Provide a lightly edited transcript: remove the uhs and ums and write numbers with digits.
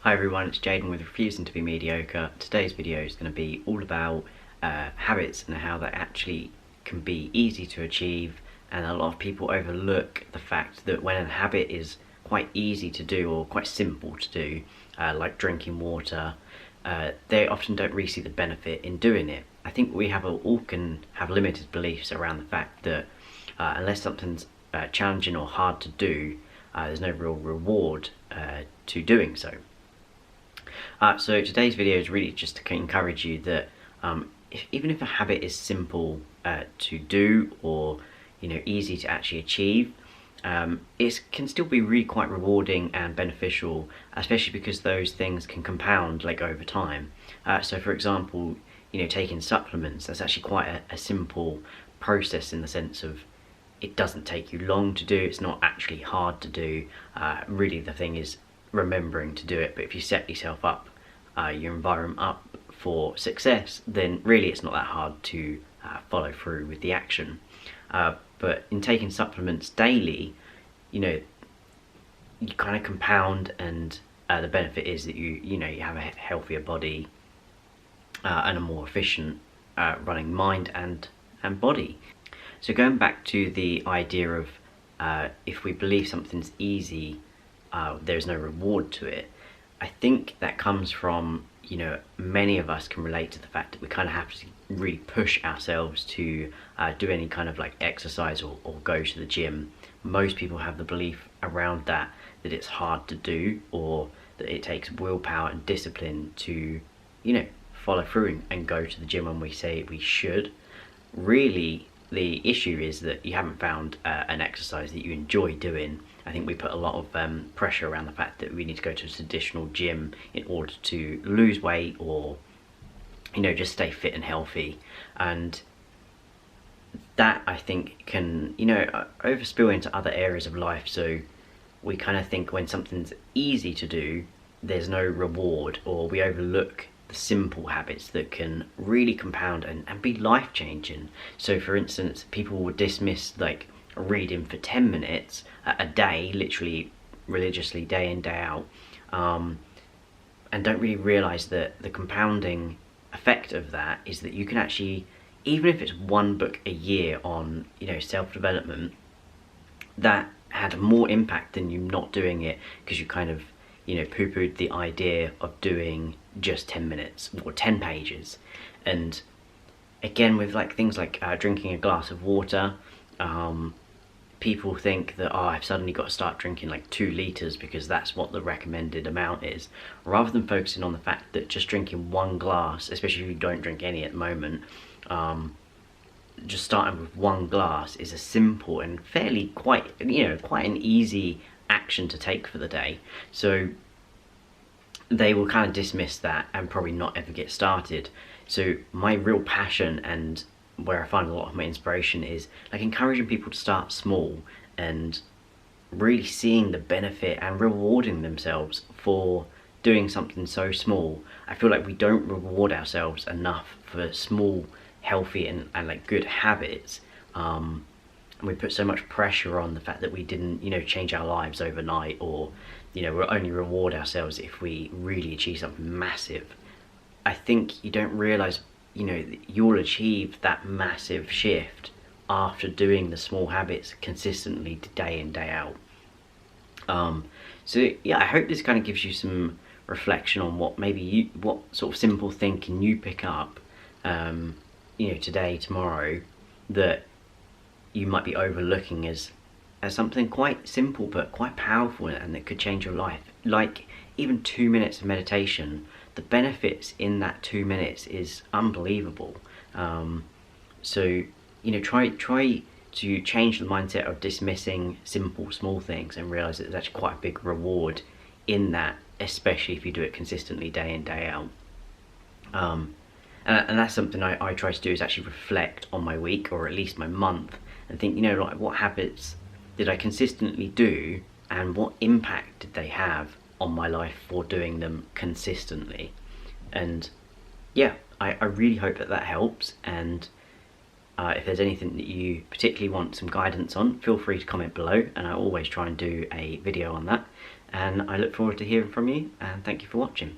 Hi everyone, it's Jaden with Refusing to be Mediocre. Today's video is going to be all about habits and how they actually can be easy to achieve, and a lot of people overlook the fact that when a habit is quite easy to do or quite simple to do, like drinking water, they often don't really see the benefit in doing it. I think we all can have limited beliefs around the fact that unless something's challenging or hard to do, there's no real reward to doing so. So today's video is really just to encourage you that even if a habit is simple to do or easy to actually achieve, it can still be really quite rewarding and beneficial, especially because those things can compound over time. So for example, taking supplements, that's actually quite a simple process in the sense of it doesn't take you long to do, it's not actually hard to do. Really the thing is remembering to do it, but if you set yourself up, your environment up for success, then really it's not that hard to follow through with the action. But in taking supplements daily, you kind of compound, and the benefit is that you have a healthier body and a more efficient running mind and body. So going back to the idea of if we believe something's easy, there's no reward to it, I think that comes from, many of us can relate to the fact that we kind of have to really push ourselves to do any kind of exercise or go to the gym. Most people have the belief around that it's hard to do, or that it takes willpower and discipline to, follow through and go to the gym when we say we should. Really, the issue is that you haven't found an exercise that you enjoy doing. I think we put a lot of pressure around the fact that we need to go to a traditional gym in order to lose weight or just stay fit and healthy, and that I think can overspill into other areas of life. So we kind of think when something's easy to do, there's no reward, or we overlook the simple habits that can really compound and be life-changing. So for instance, people would dismiss reading for 10 minutes a day, literally religiously day in day out, and don't really realize that the compounding effect of that is that you can actually, even if it's one book a year on self-development, that had more impact than you not doing it because you kind of poo-pooed the idea of doing just 10 minutes or 10 pages. And again, with things like drinking a glass of water, people think that I've suddenly got to start drinking 2 litres because that's what the recommended amount is, rather than focusing on the fact that just drinking 1 glass, especially if you don't drink any at the moment, just starting with 1 glass is a simple and fairly quite an easy action to take for the day. So they will kind of dismiss that and probably not ever get started. So my real passion, and where I find a lot of my inspiration, is encouraging people to start small and really seeing the benefit and rewarding themselves for doing something so small. I feel like we don't reward ourselves enough for small, healthy and good habits. And we put so much pressure on the fact that we didn't change our lives overnight, or we'll only reward ourselves if we really achieve something massive. I think you don't realize you'll achieve that massive shift after doing the small habits consistently day in day out. So yeah, I hope this kind of gives you some reflection on what sort of simple thing can you pick up today, tomorrow, that you might be overlooking as something quite simple but quite powerful, and that could change your life. Even 2 minutes of meditation, the benefits in that 2 minutes is unbelievable. So try to change the mindset of dismissing simple small things and realize that there's actually quite a big reward in that, especially if you do it consistently day in day out. And that's something I try to do, is actually reflect on my week, or at least my month, and think what habits did I consistently do, and what impact did they have on my life for doing them consistently. And yeah, I really hope that helps. And if there's anything that you particularly want some guidance on, feel free to comment below, and I always try and do a video on that. and I look forward to hearing from you, and thank you for watching.